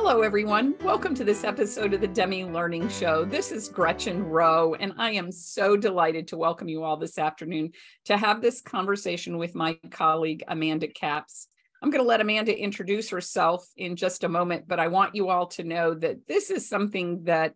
Hello, everyone. Welcome to this episode of the Demme Learning Show. This is Gretchen Rowe, and I am so delighted to welcome you all this afternoon to have this conversation with my colleague, Amanda Capps. I'm going to let Amanda introduce herself in just a moment, but I want you all to know that this is something that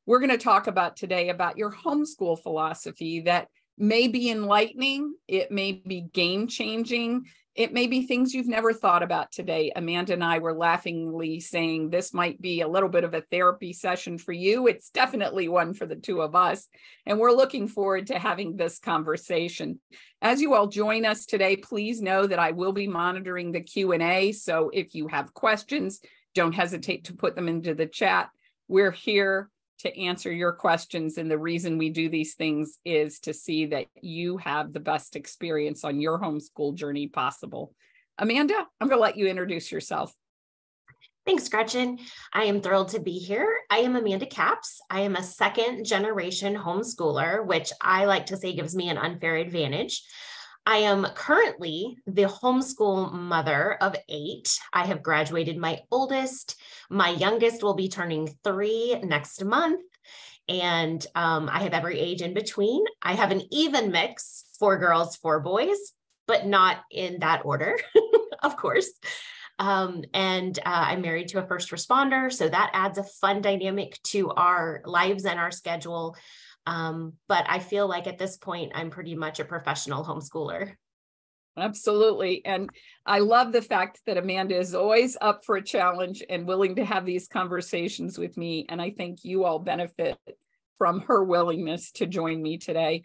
we're going to talk about today, about your homeschool philosophy that may be enlightening, it may be game-changing, it may be things you've never thought about today. Amanda and I were laughingly saying this might be a little bit of a therapy session for you. It's definitely one for the two of us, and we're looking forward to having this conversation. As you all join us today, please know that I will be monitoring the Q&A, so if you have questions, don't hesitate to put them into the chat. We're here to answer your questions. And the reason we do these things is to see that you have the best experience on your homeschool journey possible. Amanda, I'm going to let you introduce yourself. Thanks, Gretchen. I am thrilled to be here. I am Amanda Capps. I am a second generation homeschooler, which I like to say gives me an unfair advantage. I am currently the homeschool mother of 8. I have graduated my oldest. My youngest will be turning 3 next month. And I have every age in between. I have an even mix, 4 girls, 4 boys, but not in that order, of course. I'm married to a first responder, so that adds a fun dynamic to our lives and our schedule. But I feel like at this point, I'm pretty much a professional homeschooler. Absolutely. And I love the fact that Amanda is always up for a challenge and willing to have these conversations with me. And I think you all benefit from her willingness to join me today.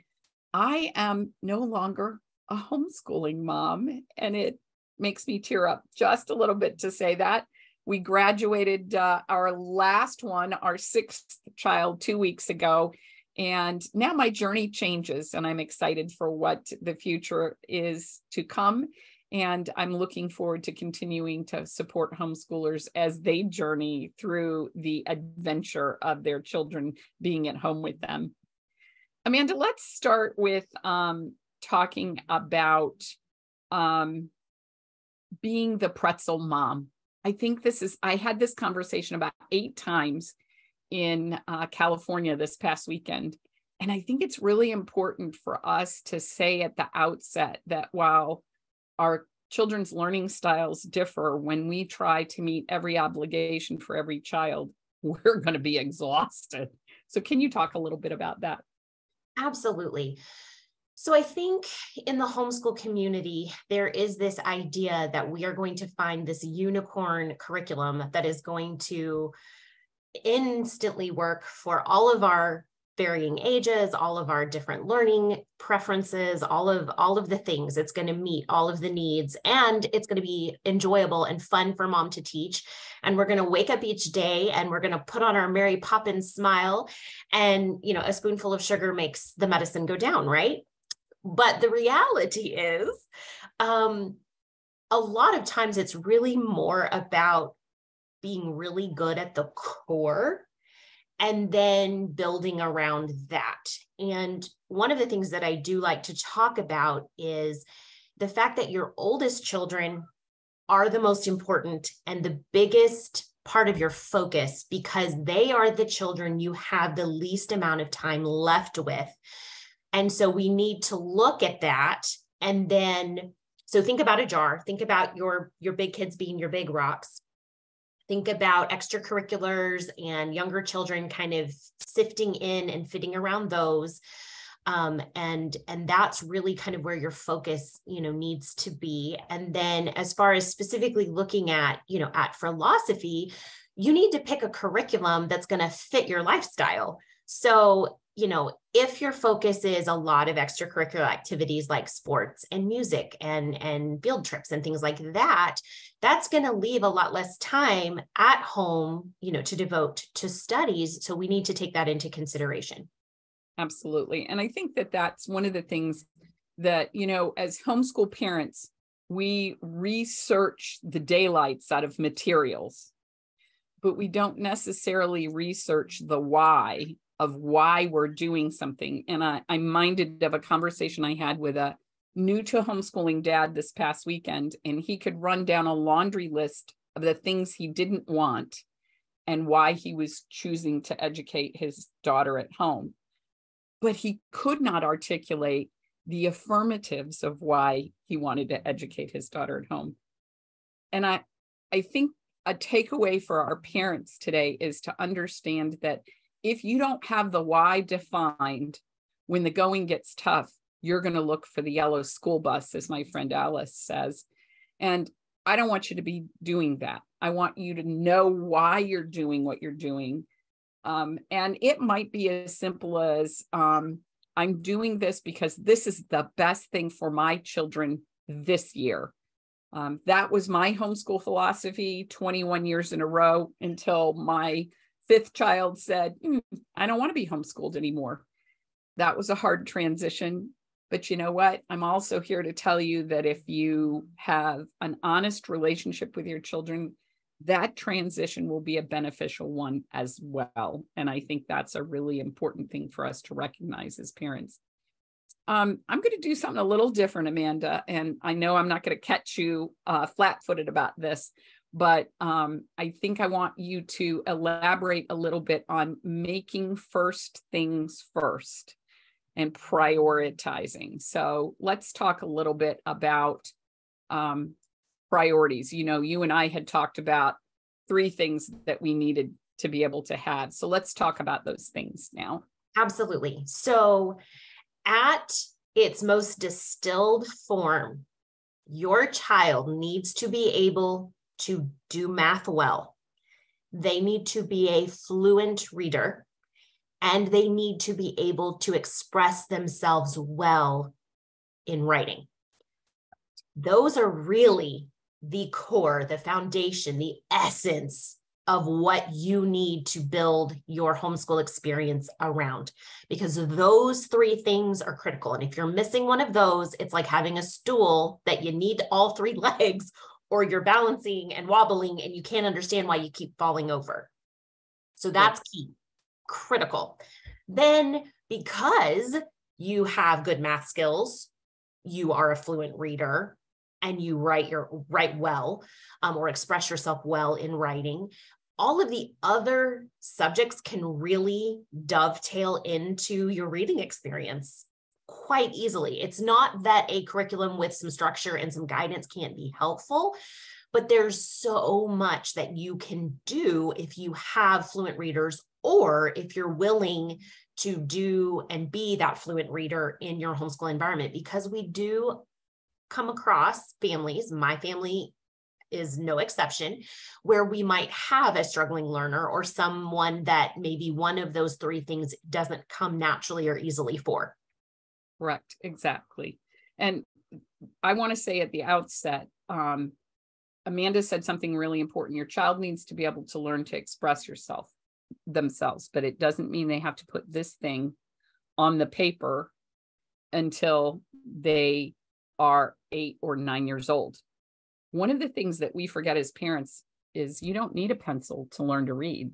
I am no longer a homeschooling mom, and it makes me tear up just a little bit to say that. We graduated our last one, our 6th child, 2 weeks ago. And now my journey changes, and I'm excited for what the future is to come. And I'm looking forward to continuing to support homeschoolers as they journey through the adventure of their children being at home with them. Amanda, let's start with talking about being the Pretzel Mom. I think I had this conversation about 8 times in California this past weekend. And I think it's really important for us to say at the outset that while our children's learning styles differ, when we try to meet every obligation for every child, we're going to be exhausted. So can you talk a little bit about that? Absolutely. So I think in the homeschool community, there is this idea that we are going to find this unicorn curriculum that is going to instantly work for all of our varying ages, all of our different learning preferences, all of the things. It's going to meet all of the needs, and it's going to be enjoyable and fun for mom to teach. And we're going to wake up each day and we're going to put on our Mary Poppins smile, and a spoonful of sugar makes the medicine go down, right? But the reality is, a lot of times it's really more about being really good at the core and then building around that. And one of the things that I do like to talk about is the fact that your oldest children are the most important and the biggest part of your focus, because they are the children you have the least amount of time left with. And so we need to look at that. And then, so think about a jar, think about your big kids being your big rocks. Think about extracurriculars and younger children kind of sifting in and fitting around those. And that's really kind of where your focus, needs to be. And then as far as specifically looking at, at philosophy, you need to pick a curriculum that's going to fit your lifestyle. So, if your focus is a lot of extracurricular activities like sports and music and field trips and things like that, that's going to leave a lot less time at home, to devote to studies. So we need to take that into consideration. Absolutely. And I think that that's one of the things that, as homeschool parents, we research the daylights out of materials, but we don't necessarily research the why of why we're doing something. And I'm minded of a conversation I had with a new to homeschooling dad this past weekend, and he could run down a laundry list of the things he didn't want. and why he was choosing to educate his daughter at home. But he could not articulate the affirmatives of why he wanted to educate his daughter at home. And I think a takeaway for our parents today is to understand that if you don't have the why defined, when the going gets tough, you're going to look for the yellow school bus, as my friend Alice says. And I don't want you to be doing that. I want you to know why you're doing what you're doing. And it might be as simple as, I'm doing this because this is the best thing for my children this year. That was my homeschool philosophy 21 years in a row until my fifth child said, I don't want to be homeschooled anymore. That was a hard transition. But you know what? I'm also here to tell you that if you have an honest relationship with your children, that transition will be a beneficial one as well. And I think that's a really important thing for us to recognize as parents. I'm going to do something a little different, Amanda, and I know I'm not going to catch you flat-footed about this, but I think I want you to elaborate a little bit on making first things first and prioritizing. So let's talk a little bit about priorities. You know, you and I had talked about 3 things that we needed to be able to have. So let's talk about those things now. Absolutely. So at its most distilled form, your child needs to be able to do math well. They need to be a fluent reader, and they need to be able to express themselves well in writing. Those are really the core, the foundation, the essence of what you need to build your homeschool experience around, because those 3 things are critical. And if you're missing one of those, it's like having a stool that you need all 3 legs, or you're balancing and wobbling and you can't understand why you keep falling over. So that's key, critical. Then, because you have good math skills, you are a fluent reader, and you write well, or express yourself well in writing, all of the other subjects can really dovetail into your reading experience quite easily. It's not that a curriculum with some structure and some guidance can't be helpful, but there's so much that you can do if you have fluent readers, or if you're willing to do and be that fluent reader in your homeschool environment, because we do come across families, my family is no exception, where we might have a struggling learner or someone that maybe one of those 3 things doesn't come naturally or easily for. Correct, exactly. And I want to say at the outset, Amanda said something really important. Your child needs to be able to learn to express themselves, but it doesn't mean they have to put this thing on the paper until they are 8 or 9 years old. One of the things that we forget as parents is you don't need a pencil to learn to read.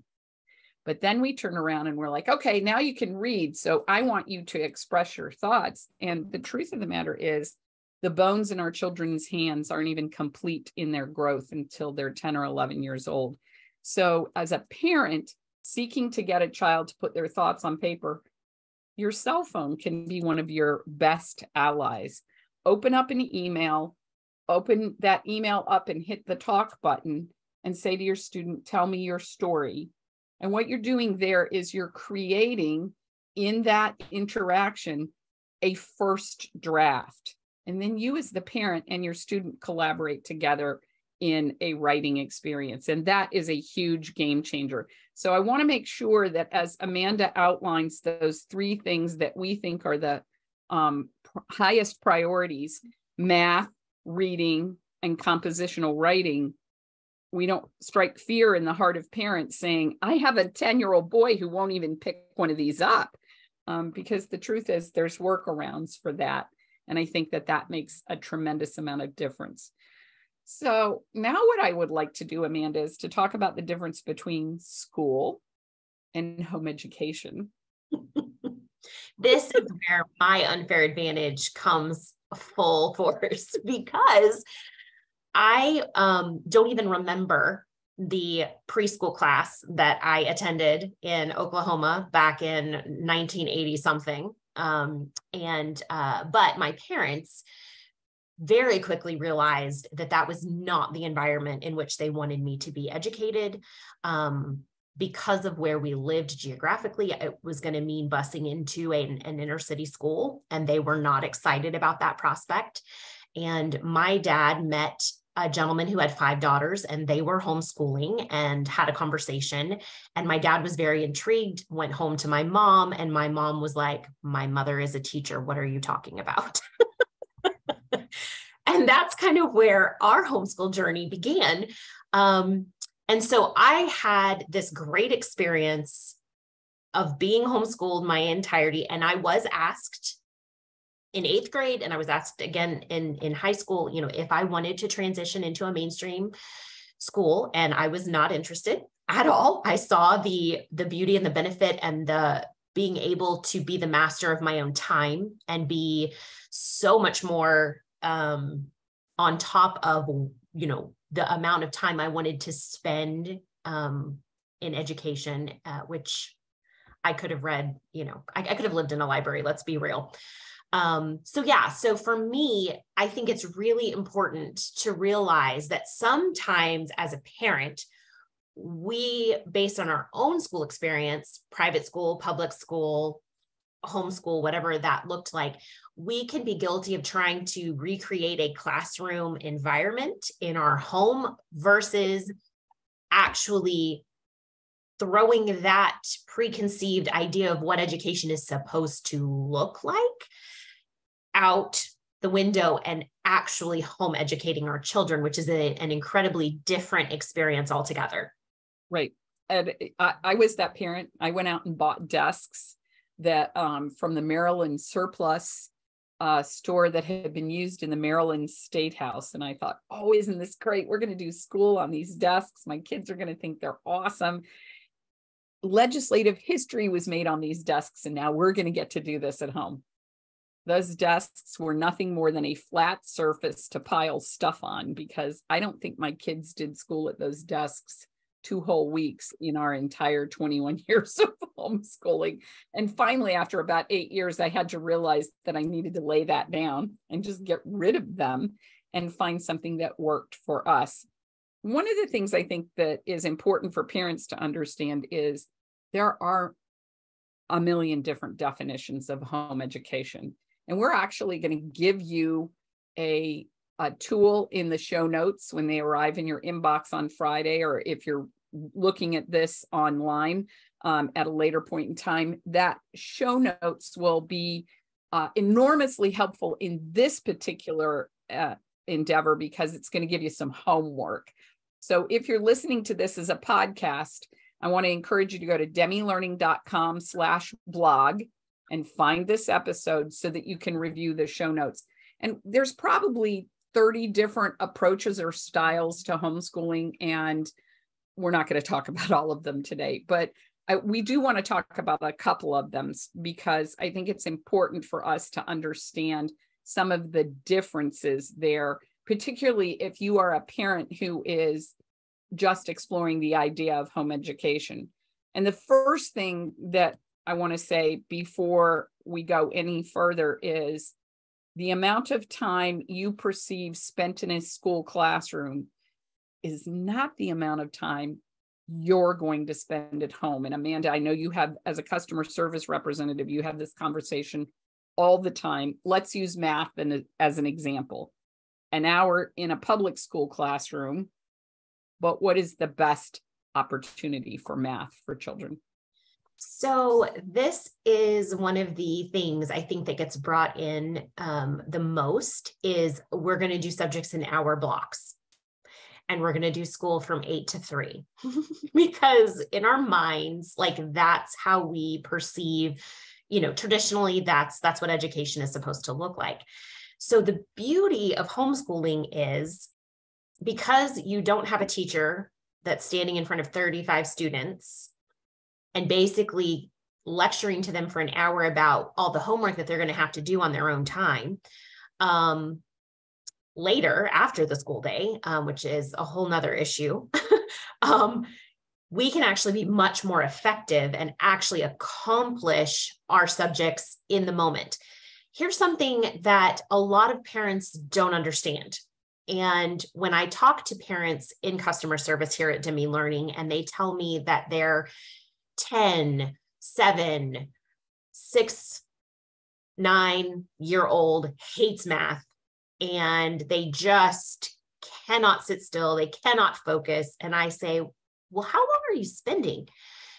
But then we turn around and we're like, okay, now you can read. So I want you to express your thoughts. And the truth of the matter is the bones in our children's hands aren't even complete in their growth until they're 10 or 11 years old. So as a parent seeking to get a child to put their thoughts on paper, your cell phone can be one of your best allies. Open up an email, open that email up and hit the talk button and say to your student, tell me your story. And what you're doing there is you're creating in that interaction a first draft. And then you as the parent and your student collaborate together in a writing experience. And that is a huge game changer. So I want to make sure that as Amanda outlines those 3 things that we think are the highest priorities, math, reading, and compositional writing, we don't strike fear in the heart of parents saying, I have a 10-year-old boy who won't even pick one of these up, because the truth is there's workarounds for that. And I think that makes a tremendous amount of difference. So now what I would like to do, Amanda, is to talk about the difference between school and home education. This is where my unfair advantage comes full force, because I don't even remember the preschool class that I attended in Oklahoma back in 1980 something. But my parents very quickly realized that that was not the environment in which they wanted me to be educated. Because of where we lived geographically, it was going to mean busing into an inner city school, and they were not excited about that prospect. And my dad met a gentleman who had 5 daughters, and they were homeschooling, and had a conversation. And my dad was very intrigued, went home to my mom, and my mom was like, "My mother is a teacher. What are you talking about?" And that's kind of where our homeschool journey began. And so I had this great experience of being homeschooled my entirety. And I was asked in 8th grade, and I was asked again in high school, if I wanted to transition into a mainstream school, and I was not interested at all. I saw the beauty and the benefit and the being able to be the master of my own time and be so much more on top of, the amount of time I wanted to spend in education, which I could have read, I could have lived in a library, let's be real. So for me, I think it's really important to realize that sometimes as a parent, we, based on our own school experience, private school, public school, homeschool, whatever that looked like, we can be guilty of trying to recreate a classroom environment in our home versus actually throwing that preconceived idea of what education is supposed to look like out the window and actually home educating our children, which is an incredibly different experience altogether. Right. And I was that parent. I went out and bought desks that from the Maryland surplus store that had been used in the Maryland State House. And I thought, oh, isn't this great? We're going to do school on these desks. My kids are going to think they're awesome. Legislative history was made on these desks, and now we're going to get to do this at home. Those desks were nothing more than a flat surface to pile stuff on, because I don't think my kids did school at those desks 2 whole weeks in our entire 21 years of homeschooling. And finally, after about 8 years, I had to realize that I needed to lay that down and just get rid of them and find something that worked for us. One of the things I think that is important for parents to understand is there are a million different definitions of home education. And we're actually going to give you a tool in the show notes when they arrive in your inbox on Friday, or if you're looking at this online at a later point in time. That show notes will be enormously helpful in this particular endeavor, because it's going to give you some homework. So if you're listening to this as a podcast, I want to encourage you to go to demmelearning.com/blog and find this episode so that you can review the show notes. And there's probably 30 different approaches or styles to homeschooling, and we're not going to talk about all of them today, but we do want to talk about a couple of them, because I think it's important for us to understand some of the differences there, particularly if you are a parent who is just exploring the idea of home education. And the first thing that I want to say before we go any further is the amount of time you perceive spent in a school classroom is not the amount of time you're going to spend at home. And Amanda, I know you have, as a customer service representative, you have this conversation all the time. Let's use math as an example. An hour in a public school classroom, but what is the best opportunity for math for children? So this is one of the things I think that gets brought in the most is we're going to do subjects in hour blocks, and we're going to do school from 8 to 3 because in our minds, like that's how we perceive, traditionally that's what education is supposed to look like. So the beauty of homeschooling is because you don't have a teacher that's standing in front of 35 students and basically lecturing to them for an hour about all the homework that they're going to have to do on their own time. Later, after the school day, which is a whole nother issue, we can actually be much more effective and actually accomplish our subjects in the moment. Here's something that a lot of parents don't understand. And when I talk to parents in customer service here at Demme Learning, and they tell me that their 10, 7, 6, 9-year-old hates math, and they just cannot sit still, they cannot focus. And I say, well, how long are you spending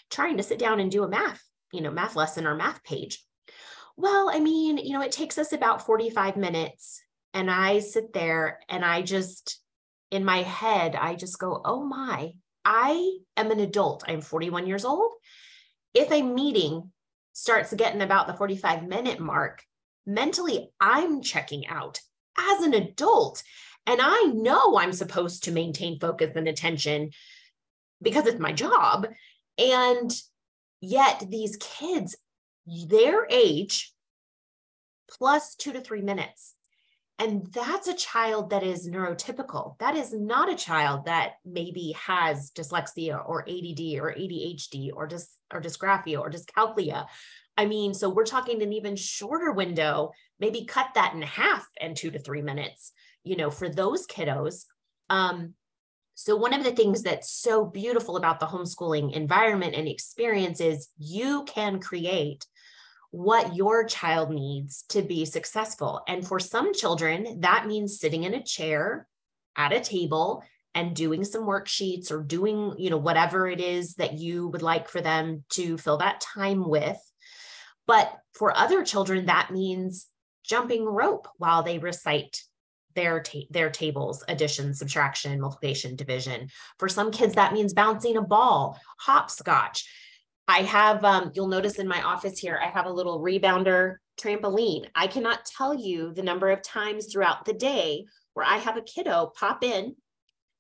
trying to sit down and do a math lesson or math page? Well, I mean, it takes us about 45 minutes. And I sit there and in my head, I just go, oh my, I am an adult. I'm 41 years old. If a meeting starts getting about the 45-minute mark, mentally, I'm checking out as an adult. And I know I'm supposed to maintain focus and attention because it's my job. And yet these kids, their age plus 2 to 3 minutes. And that's a child that is neurotypical. That is not a child that maybe has dyslexia or ADD or ADHD or dysgraphia or dyscalculia. I mean, so we're talking an even shorter window, maybe cut that in half and 2 to 3 minutes, for those kiddos. So one of the things that's so beautiful about the homeschooling environment and experience is you can create what your child needs to be successful. And for some children, that means sitting in a chair at a table and doing some worksheets or doing, whatever it is that you would like for them to fill that time with. But for other children, that means jumping rope while they recite their tables, addition, subtraction, multiplication, division. For some kids, that means bouncing a ball, hopscotch. I have, you'll notice in my office here, I have a little rebounder trampoline. I cannot tell you the number of times throughout the day where I have a kiddo pop in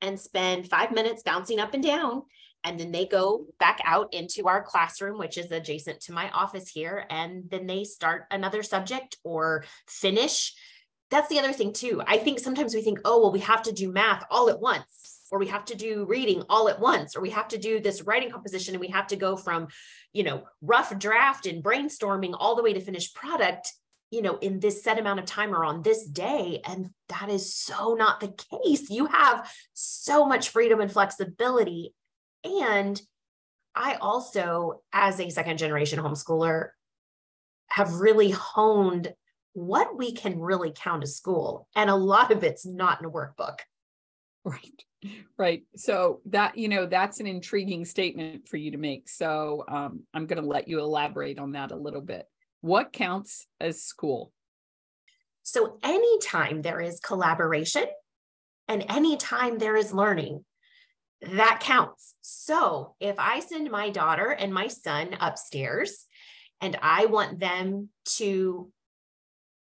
and spend 5 minutes bouncing up and down. And then they go back out into our classroom, which is adjacent to my office here. And then they start another subject or finish. That's the other thing too. I think sometimes we think, oh, well, we have to do math all at once, or we have to do reading all at once, or we have to do this writing composition and we have to go from, rough draft and brainstorming all the way to finished product, in this set amount of time or on this day. And that is so not the case. You have so much freedom and flexibility. And I also, as a second generation homeschooler, have really honed what we can really count as school. And a lot of it's not in a workbook. Right. So that, that's an intriguing statement for you to make. So I'm going to let you elaborate on that a little bit. What counts as school? So anytime there is collaboration and anytime there is learning, that counts. So if I send my daughter and my son upstairs and I want them to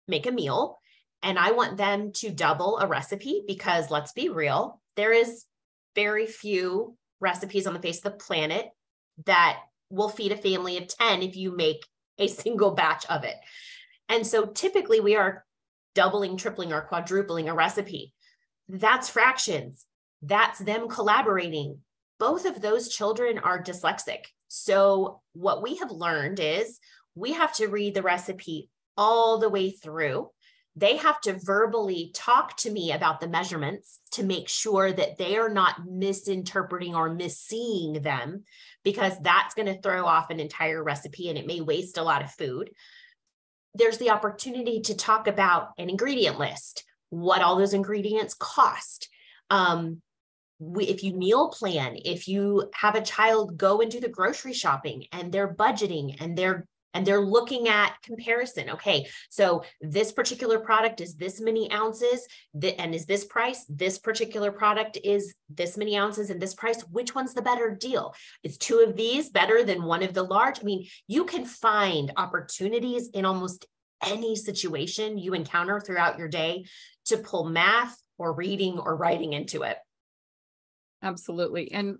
make a meal and I want them to double a recipe, because let's be real, there is very few recipes on the face of the planet that will feed a family of 10 if you make a single batch of it. And so typically we are doubling, tripling, or quadrupling a recipe. That's fractions. That's them collaborating. Both of those children are dyslexic. So what we have learned is we have to read the recipe all the way through. They have to verbally talk to me about the measurements to make sure that they are not misinterpreting or misseeing them, because that's going to throw off an entire recipe and it may waste a lot of food. There's the opportunity to talk about an ingredient list, what all those ingredients cost. If you meal plan, if you have a child go and do the grocery shopping and they're budgeting and they're looking at comparison. Okay, so this particular product is this many ounces and is this price. This particular product is this many ounces and this price. Which one's the better deal? Is 2 of these better than 1 of the large? I mean, you can find opportunities in almost any situation you encounter throughout your day to pull math or reading or writing into it. Absolutely. And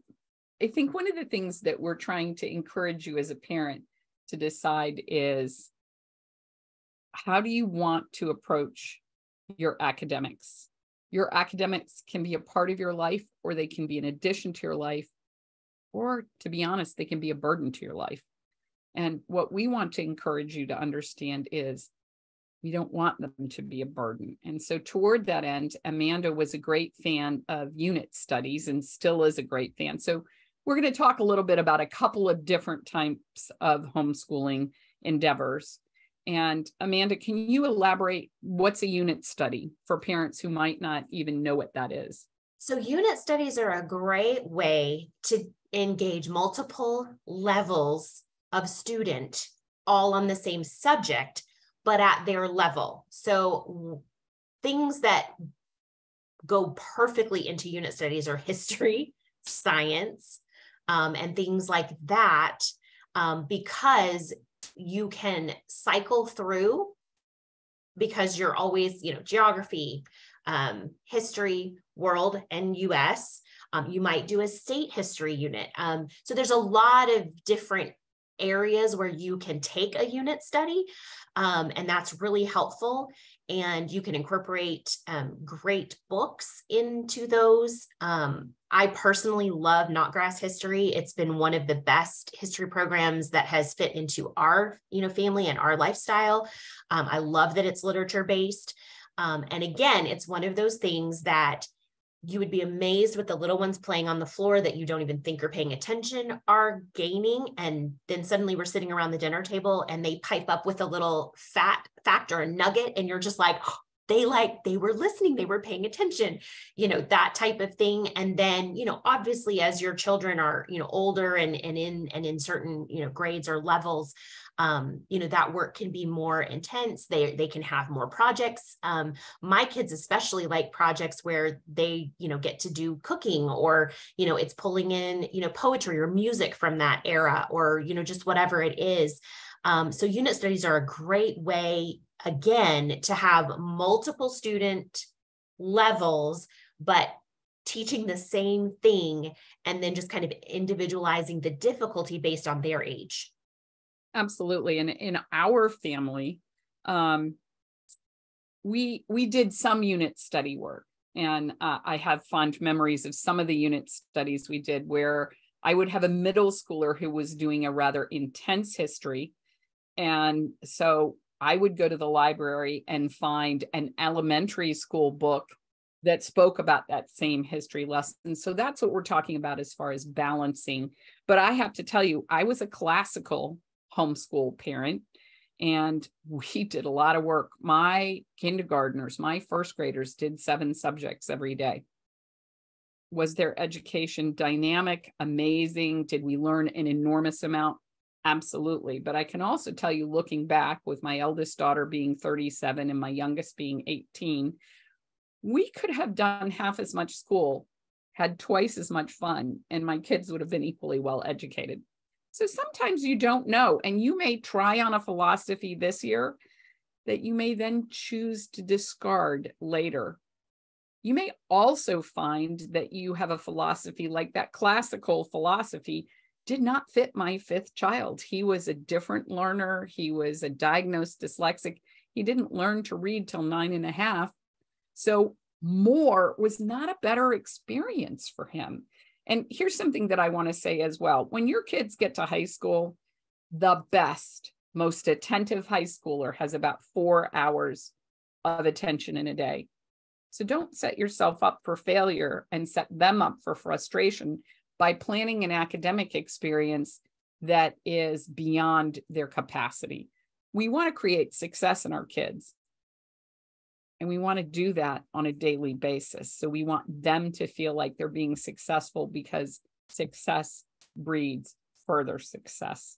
I think one of the things that we're trying to encourage you as a parent to decide is, how do you want to approach your academics? Your academics can be a part of your life, or they can be an addition to your life, or to be honest, they can be a burden to your life. And what we want to encourage you to understand is we don't want them to be a burden. And so toward that end, Amanda was a great fan of unit studies and still is a great fan. So we're going to talk a little bit about a couple of different types of homeschooling endeavors. And Amanda, can you elaborate what's a unit study for parents who might not even know what that is? So unit studies are a great way to engage multiple levels of student all on the same subject, but at their level. So things that go perfectly into unit studies are history, science, and things like that, because you can cycle through, because you're always, geography, history, world, and US. You might do a state history unit. So there's a lot of different areas where you can take a unit study, and that's really helpful. And you can incorporate great books into those. I personally love Knotgrass history. It's been one of the best history programs that has fit into our, family and our lifestyle. I love that it's literature based. And again, it's one of those things that you would be amazed with the little ones playing on the floor that you don't even think are paying attention are gaining. And then suddenly we're sitting around the dinner table and they pipe up with a little fact or a nugget. And you're just like, oh, they were listening, they were paying attention, that type of thing. And then, obviously as your children are, older and in certain, grades or levels, that work can be more intense. They can have more projects. My kids especially like projects where they, get to do cooking, or, it's pulling in, poetry or music from that era, or, just whatever it is. So unit studies are a great way, again, to have multiple student levels, but teaching the same thing, and then just kind of individualizing the difficulty based on their age. Absolutely. And in our family, we did some unit study work, and I have fond memories of some of the unit studies we did, where I would have a middle schooler who was doing a rather intense history. And so I would go to the library and find an elementary school book that spoke about that same history lesson. So that's what we're talking about as far as balancing. But I have to tell you, I was a classical homeschool parent, and we did a lot of work. My kindergartners, my first graders did 7 subjects every day. Was their education dynamic, amazing? Did we learn an enormous amount? Absolutely. But I can also tell you, looking back, with my eldest daughter being 37 and my youngest being 18, we could have done half as much school, had twice as much fun, and my kids would have been equally well educated. So sometimes you don't know, and you may try on a philosophy this year that you may then choose to discard later. You may also find that you have a philosophy like that classical philosophy did not fit my 5th child. He was a different learner. He was a diagnosed dyslexic. He didn't learn to read till 9.5. So more was not a better experience for him. And here's something that I want to say as well. When your kids get to high school, the best, most attentive high schooler has about 4 hours of attention in a day. So don't set yourself up for failure and set them up for frustration by planning an academic experience that is beyond their capacity. We want to create success in our kids, and we want to do that on a daily basis. So we want them to feel like they're being successful, because success breeds further success.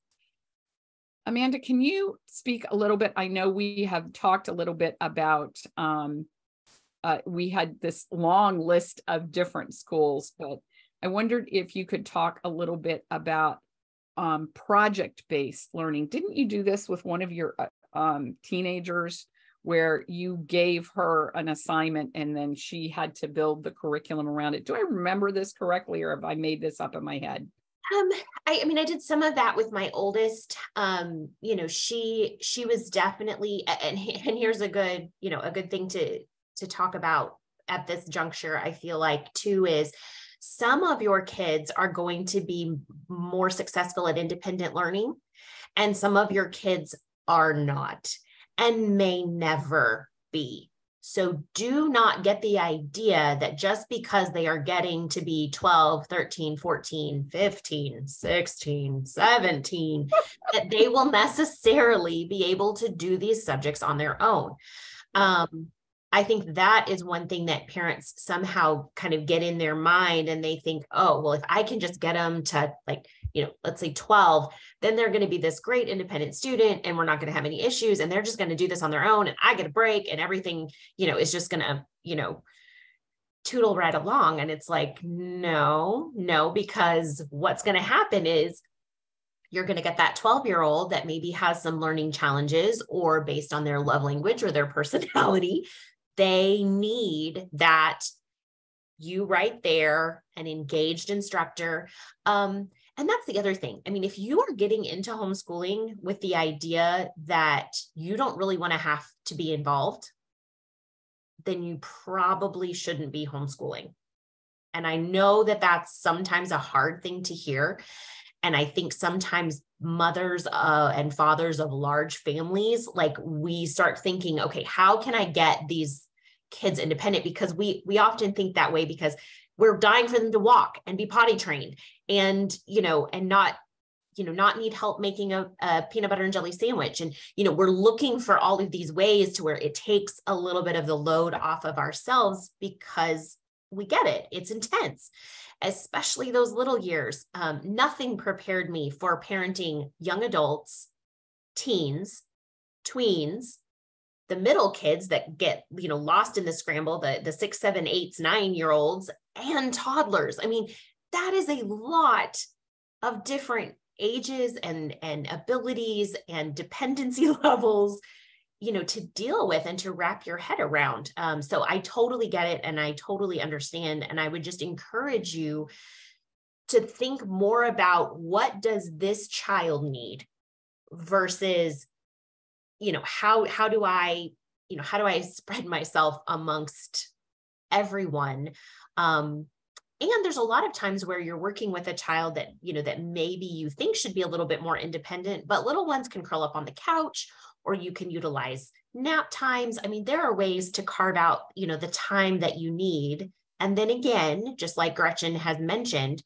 Amanda, can you speak a little bit? I know we have talked a little bit about, we had this long list of different schools, but I wondered if you could talk a little bit about project-based learning. Didn't you do this with one of your teenagers, where you gave her an assignment and then she had to build the curriculum around it? Do I remember this correctly, or have I made this up in my head? I mean, I did some of that with my oldest. She was definitely, and here's a good, a good thing to talk about at this juncture, I feel like too, is some of your kids are going to be more successful at independent learning, and some of your kids are not and may never be. So do not get the idea that just because they are getting to be 12, 13, 14, 15, 16, 17, that they will necessarily be able to do these subjects on their own. I think that is one thing that parents somehow kind of get in their mind, and they think, oh, well, if I can just get them to, like, let's say 12, then they're going to be this great independent student and we're not going to have any issues. And they're just going to do this on their own. And I get a break and everything, is just going to, tootle right along. And it's like, no, because what's going to happen is you're going to get that 12-year-old that maybe has some learning challenges, or based on their love language or their personality, they need that you right there, an engaged instructor. And that's the other thing. I mean, if you are getting into homeschooling with the idea that you don't really want to have to be involved, then you probably shouldn't be homeschooling. And I know that that's sometimes a hard thing to hear. And I think sometimes mothers and fathers of large families, like, we start thinking, okay, how can I get these kids independent? Because we often think that way because we're dying for them to walk and be potty trained and, and not need help making a peanut butter and jelly sandwich. And, we're looking for all of these ways to where it takes a little bit of the load off of ourselves, because we get it. It's intense, especially those little years. Nothing prepared me for parenting young adults, teens, tweens, the middle kids that get, lost in the scramble, the 6, 7, 8, 9-year-olds, and toddlers. I mean, that is a lot of different ages and abilities and dependency levels, to deal with and to wrap your head around. So I totally get it. And I totally understand. And I would just encourage you to think more about, what does this child need versus, how do I spread myself amongst everyone? And there's a lot of times where you're working with a child that, that maybe you think should be a little bit more independent, but little ones can curl up on the couch, or you can utilize nap times. I mean, there are ways to carve out, the time that you need. And then again, just like Gretchen has mentioned,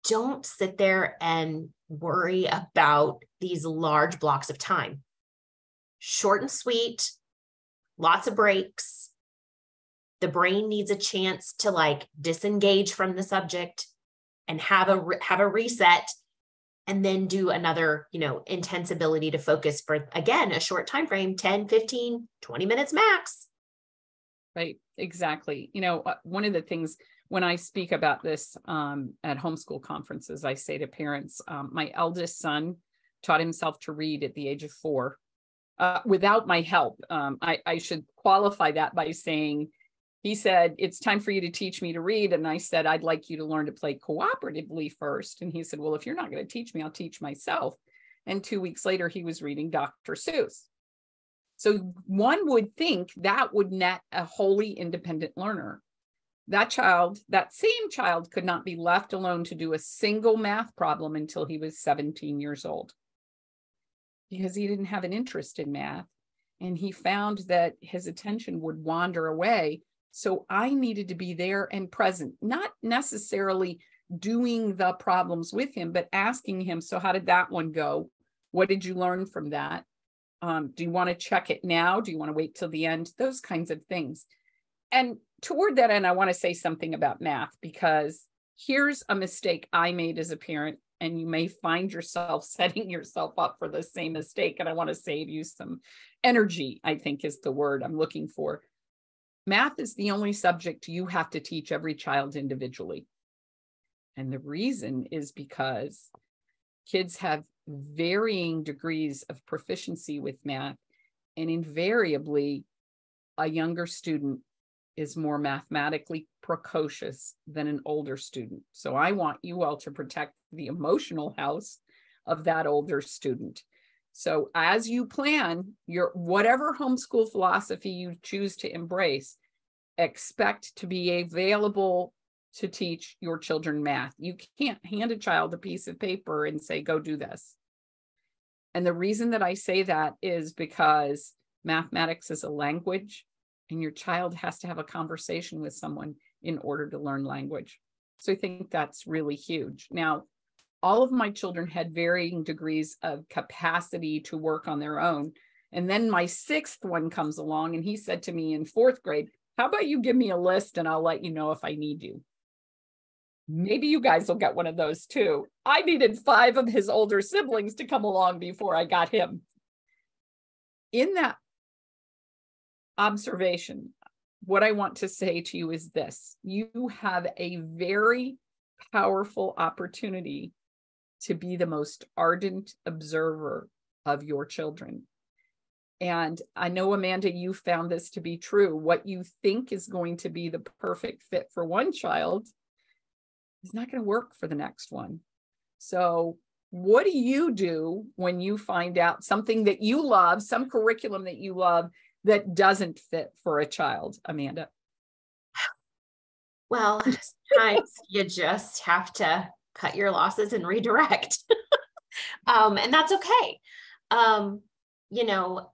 don't sit there and worry about these large blocks of time. Short and sweet, lots of breaks. The brain needs a chance to disengage from the subject and have a reset, and then do another, intense ability to focus for, again, a short time frame, 10, 15, 20 minutes max. Right. Exactly. One of the things when I speak about this at homeschool conferences, I say to parents, my eldest son taught himself to read at the age of 4 without my help. I should qualify that by saying, he said, it's time for you to teach me to read. And I said, I'd like you to learn to play cooperatively first. And he said, well, if you're not going to teach me, I'll teach myself. And 2 weeks later, he was reading Dr. Seuss. So one would think that would net a wholly independent learner. That same child could not be left alone to do a single math problem until he was 17 years old, because he didn't have an interest in math. And he found that his attention would wander away. So I needed to be there and present, not necessarily doing the problems with him, but asking him, so how did that one go? What did you learn from that? Do you want to check it now? Do you want to wait till the end? Those kinds of things. And toward that end, I want to say something about math, because here's a mistake I made as a parent, and you may find yourself setting yourself up for the same mistake. And I want to save you some energy, I think is the word I'm looking for. Math is the only subject you have to teach every child individually. And the reason is because kids have varying degrees of proficiency with math, and invariably a younger student is more mathematically precocious than an older student. So I want you all to protect the emotional house of that older student. So as you plan your whatever homeschool philosophy you choose to embrace, expect to be available to teach your children math. You can't hand a child a piece of paper and say, go do this. And the reason that I say that is because mathematics is a language, and your child has to have a conversation with someone in order to learn language. So I think that's really huge. Now, all of my children had varying degrees of capacity to work on their own. And then my sixth one comes along, and he said to me in fourth grade, how about you give me a list and I'll let you know if I need you. Maybe you guys will get one of those too. I needed 5 of his older siblings to come along before I got him. In that observation, what I want to say to you is this: you have a very powerful opportunity to be the most ardent observer of your children. And I know, Amanda, you found this to be true. What you think is going to be the perfect fit for one child is not going to work for the next one. So what do you do when you find out something that you love, some curriculum that you love, that doesn't fit for a child, Amanda? Well, sometimes you just have to cut your losses and redirect. And that's okay. You know,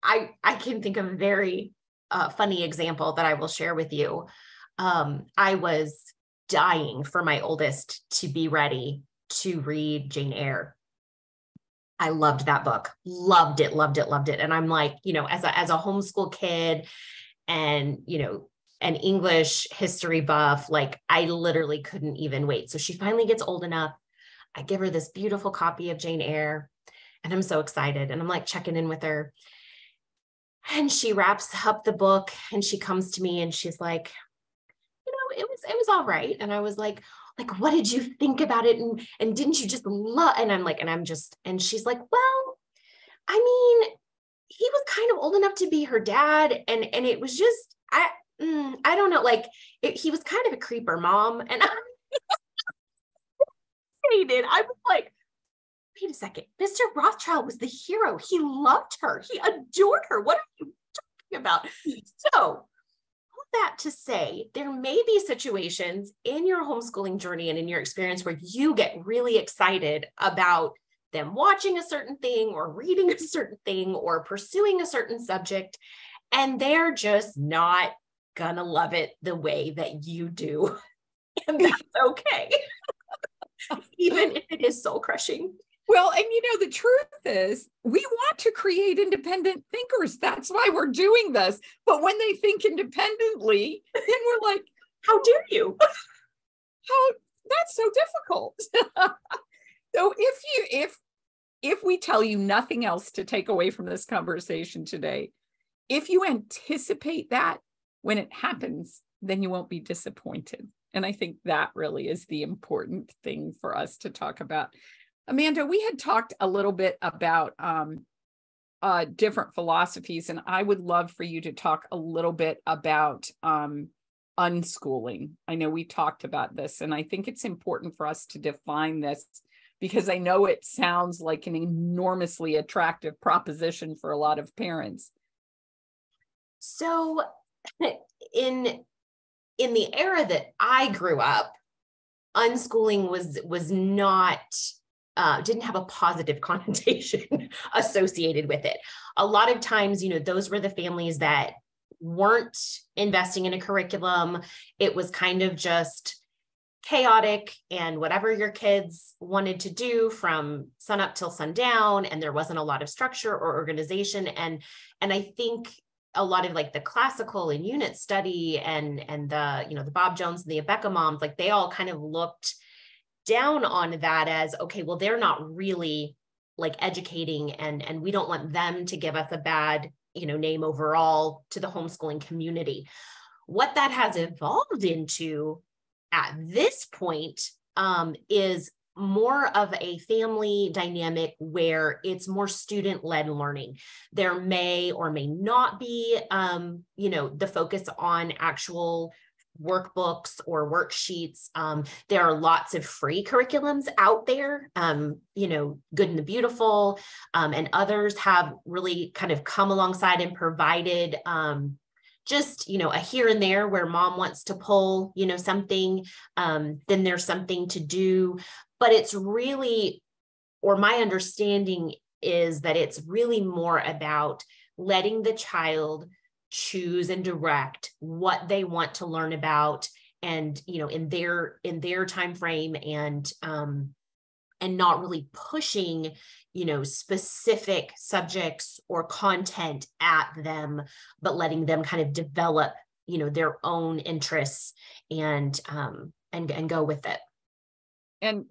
I can think of a very funny example that I will share with you. I was dying for my oldest to be ready to read Jane Eyre. I loved that book, loved it. And I'm like, you know, as a homeschool kid and, you know, an English history buff, like I literally couldn't even wait. So she finally gets old enough. I give her this beautiful copy of Jane Eyre, and I'm so excited. And I'm like checking in with her, and she wraps up the book and she comes to me and she's like, you know, it was all right. And I was like, what did you think about it? And didn't you just love? And I'm like, and she's like, well, I mean, he was kind of old enough to be her dad. And it was just, I don't know, like he was kind of a creeper, Mom. And I hated. I was like, wait a second, Mr. Rothschild was the hero. He loved her. He adored her. What are you talking about? So all that to say, there may be situations in your homeschooling journey and in your experience where you get really excited about them watching a certain thing or reading a certain thing or pursuing a certain subject, and they're just not gonna love it the way that you do. And that's okay. Even if it is soul crushing. Well, and you know, the truth is we want to create independent thinkers. That's why we're doing this. But when they think independently, then we're like, how dare you? That's so difficult. So if we tell you nothing else to take away from this conversation today, if you anticipate that when it happens, then you won't be disappointed. And I think that really is the important thing for us to talk about. Amanda, we had talked a little bit about different philosophies, and I would love for you to talk a little bit about unschooling. I know we talked about this, and I think it's important for us to define this because I know it sounds like an enormously attractive proposition for a lot of parents. So in the era that I grew up, unschooling was not didn't have a positive connotation associated with it. A lot of times, you know, those were the families that weren't investing in a curriculum. It was kind of just chaotic, and whatever your kids wanted to do from sun up till sundown, and there wasn't a lot of structure or organization. And I think a lot of like the classical and unit study and the, you know, the Bob Jones and the Abeka moms, like they all kind of looked down on that as, okay, well, they're not really like educating, and we don't want them to give us a bad, you know, name overall to the homeschooling community. What that has evolved into at this point is more of a family dynamic where it's more student-led learning. There may or may not be, you know, the focus on actual workbooks or worksheets. There are lots of free curriculums out there, you know, Good and the Beautiful, and others have really kind of come alongside and provided just, a here and there where mom wants to pull, something, then there's something to do. But it's really, or my understanding is that it's really more about letting the child choose and direct what they want to learn about, and in their time frame, and not really pushing specific subjects or content at them, but letting them kind of develop their own interests, and go with it. And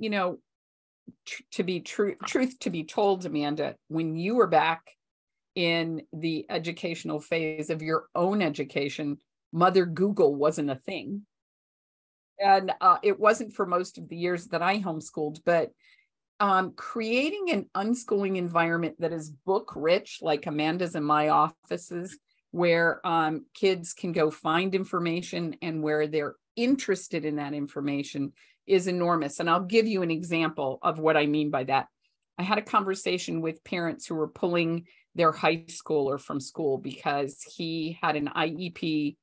truth to be told, Amanda, when you were back in the educational phase of your own education, Mother Google wasn't a thing. And it wasn't for most of the years that I homeschooled, but creating an unschooling environment that is book rich, like Amanda's and my offices, where kids can go find information and where they're interested in that information, is enormous. And I'll give you an example of what I mean by that. I had a conversation with parents who were pulling their high schooler from school because he had an IEP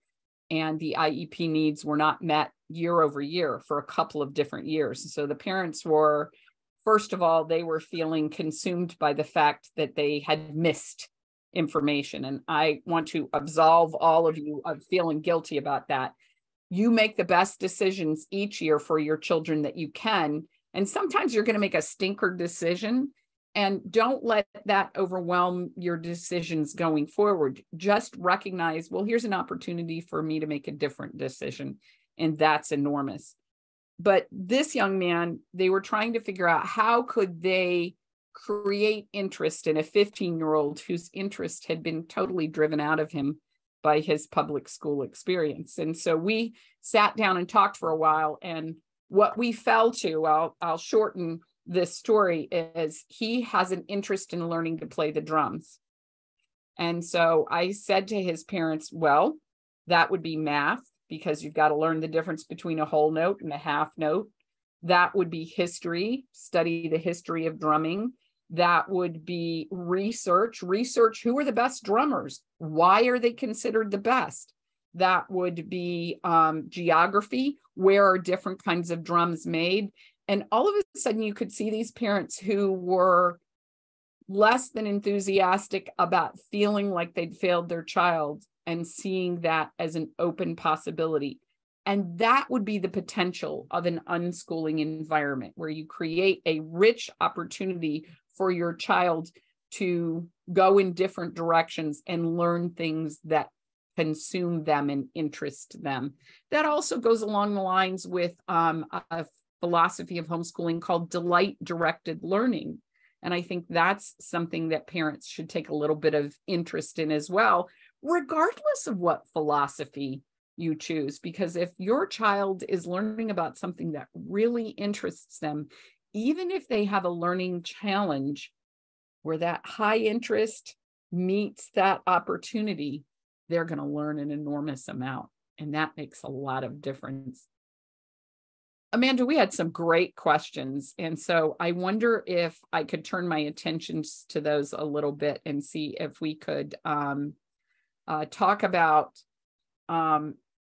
and the IEP needs were not met year over year for a couple of different years. So the parents were, first of all, they were feeling consumed by the fact that they had missed information. And I want to absolve all of you of feeling guilty about that. You make the best decisions each year for your children that you can. And sometimes you're going to make a stinker decision, and don't let that overwhelm your decisions going forward. Just recognize, well, here's an opportunity for me to make a different decision. And that's enormous. But this young man, they were trying to figure out how could they create interest in a 15-year-old whose interest had been totally driven out of him by his public school experience. And so we sat down and talked for a while, and what we fell to, I'll shorten this story, is he has an interest in learning to play the drums. And so I said to his parents, well, that would be math, because you've got to learn the difference between a whole note and a half note. That would be history, study the history of drumming. That would be research, who are the best drummers? Why are they considered the best? That would be geography, where are different kinds of drums made? And all of a sudden you could see these parents who were less than enthusiastic about feeling like they'd failed their child and seeing that as an open possibility. And that would be the potential of an unschooling environment, where you create a rich opportunity for your child to go in different directions and learn things that consume them and interest them. That also goes along the lines with a philosophy of homeschooling called delight-directed learning. And I think that's something that parents should take a little bit of interest in as well, regardless of what philosophy you choose. Because if your child is learning about something that really interests them, even if they have a learning challenge where that high interest meets that opportunity, they're going to learn an enormous amount. And that makes a lot of difference. Amanda, we had some great questions. And so I wonder if I could turn my attentions to those a little bit and see if we could talk about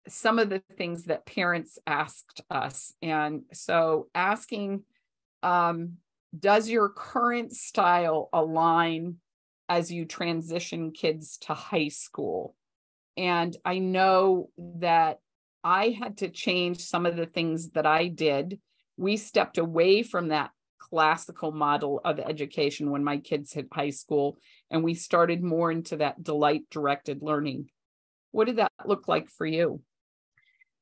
some of the things that parents asked us. And so asking, does your current style align as you transition kids to high school? And I know that I had to change some of the things that I did. We stepped away from that classical model of education when my kids hit high school, and we started more into that delight-directed learning. What did that look like for you?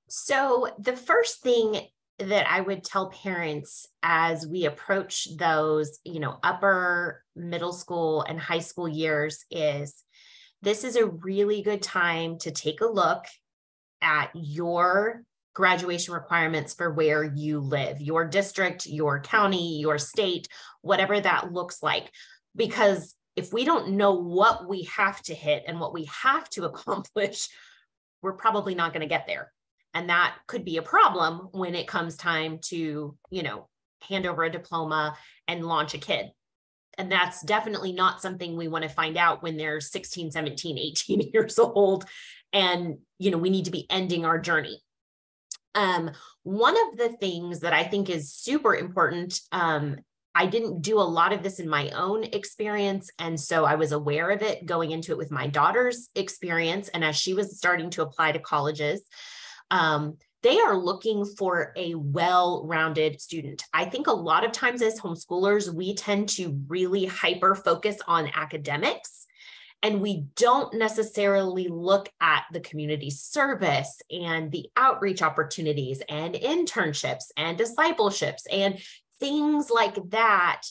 So the first thing that I would tell parents as we approach those, upper middle school and high school years is, this is a really good time to take a look at your graduation requirements for where you live, your district, your county, your state, whatever that looks like. Because if we don't know what we have to hit and what we have to accomplish, we're probably not going to get there. And that could be a problem when it comes time to, hand over a diploma and launch a kid. And that's definitely not something we want to find out when they're 16, 17, 18 years old. And, we need to be ending our journey. One of the things that I think is super important, I didn't do a lot of this in my own experience. And so I was aware of it going into it with my daughter's experience. And as she was starting to apply to colleges, they are looking for a well-rounded student. I think a lot of times as homeschoolers, we tend to really hyper focus on academics, and we don't necessarily look at the community service and the outreach opportunities and internships and discipleships and things like that,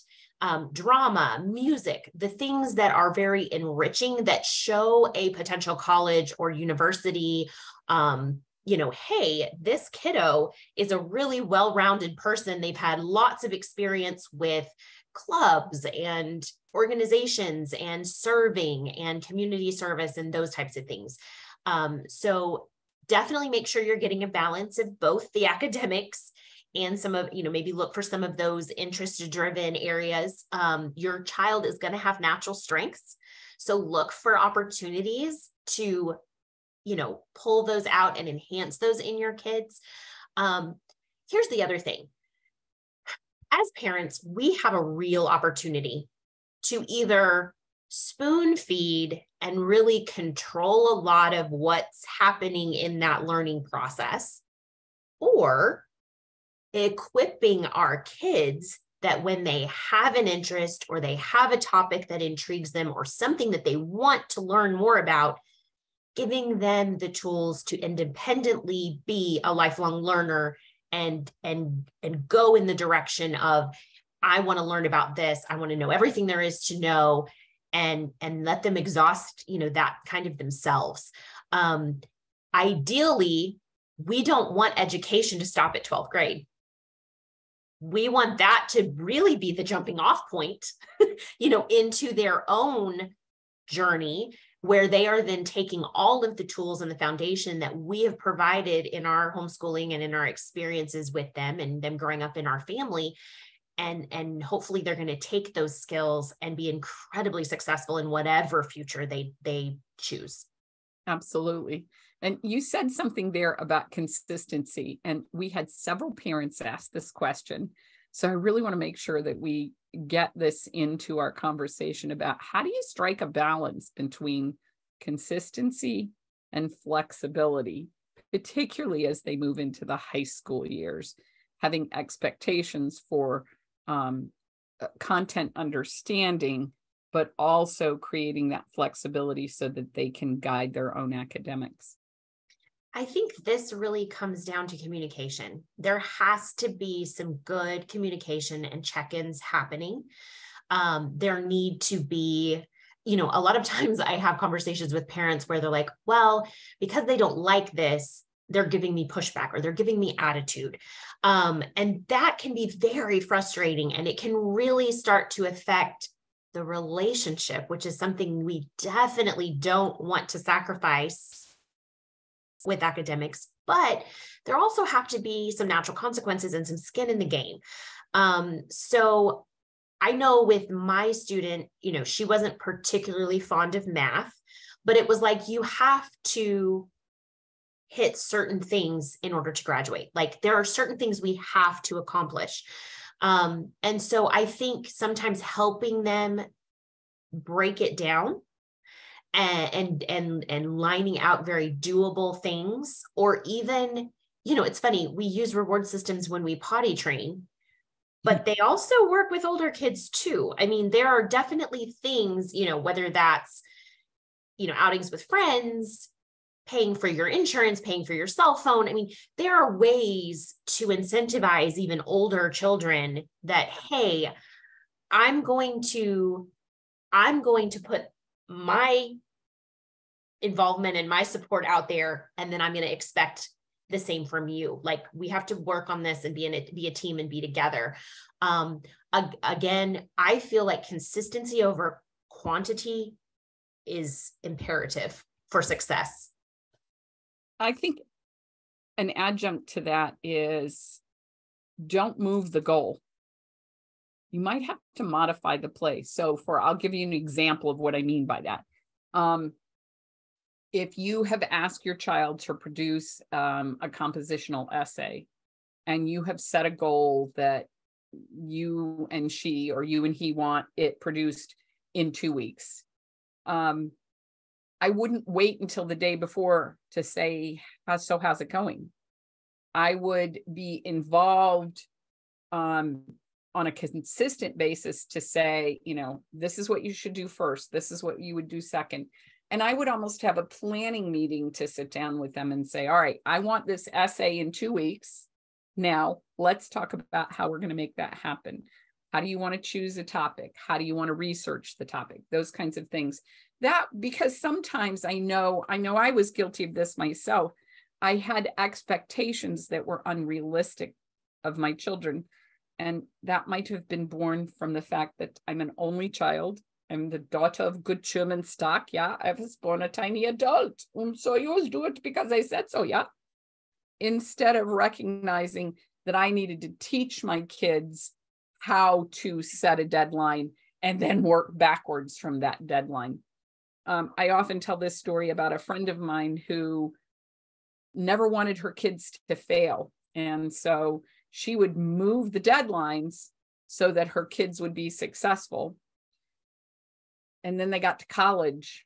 drama, music, the things that are very enriching that show a potential college or university, hey, this kiddo is a really well-rounded person. They've had lots of experience with clubs and organizations and serving and community service and those types of things. So definitely make sure you're getting a balance of both the academics and some of, maybe look for some of those interest-driven areas. Your child is going to have natural strengths. So look for opportunities to pull those out and enhance those in your kids. Here's the other thing. As parents, we have a real opportunity to either spoon feed and really control a lot of what's happening in that learning process, or equipping our kids that when they have an interest or they have a topic that intrigues them or something that they want to learn more about, giving them the tools to independently be a lifelong learner and go in the direction of, I want to learn about this. I want to know everything there is to know, and let them exhaust, that kind of themselves. Ideally, we don't want education to stop at 12th grade. We want that to really be the jumping off point, into their own journey, where they are then taking all of the tools and the foundation that we have provided in our homeschooling and in our experiences with them and them growing up in our family. And hopefully they're going to take those skills and be incredibly successful in whatever future they choose. Absolutely. And you said something there about consistency, and we had several parents ask this question. So I really want to make sure that we get this into our conversation about how do you strike a balance between consistency and flexibility, particularly as they move into the high school years, having expectations for content understanding, but also creating that flexibility so that they can guide their own academics. I think this really comes down to communication. There has to be some good communication and check-ins happening. There need to be, a lot of times I have conversations with parents where they're like, well, because they don't like this, they're giving me pushback or they're giving me attitude. And that can be very frustrating, and it can really start to affect the relationship, which is something we definitely don't want to sacrifice with academics, but there also have to be some natural consequences and some skin in the game. So I know with my student, she wasn't particularly fond of math, but it was like, you have to hit certain things in order to graduate. Like there are certain things we have to accomplish. And so I think sometimes helping them break it down and lining out very doable things, or even, it's funny, we use reward systems when we potty train, but they also work with older kids too. I mean, there are definitely things, whether that's, outings with friends, paying for your insurance, paying for your cell phone. I mean, there are ways to incentivize even older children that, hey, I'm going to put my involvement and my support out there, and then I'm going to expect the same from you. Like we have to work on this and be a team and be together. Again, I feel like consistency over quantity is imperative for success. I think an adjunct to that is don't move the goal. you might have to modify the play. So I'll give you an example of what I mean by that. If you have asked your child to produce a compositional essay, and you have set a goal that you and she or you and he want it produced in 2 weeks, I wouldn't wait until the day before to say, how's it going? I would be involved on a consistent basis to say, this is what you should do first. This is what you would do second. And I would almost have a planning meeting to sit down with them and say, all right, I want this essay in 2 weeks. Now let's talk about how we're going to make that happen. How do you want to choose a topic? How do you want to research the topic? Those kinds of things. Because sometimes I know I was guilty of this myself. I had expectations that were unrealistic of my children. And that might have been born from the fact that I'm an only child. I'm the daughter of good German stock. Yeah, I was born a tiny adult. So you always do it because I said so, yeah. Instead of recognizing that I needed to teach my kids how to set a deadline and then work backwards from that deadline. I often tell this story about a friend of mine who never wanted her kids to fail. And so she would move the deadlines so that her kids would be successful. And then they got to college,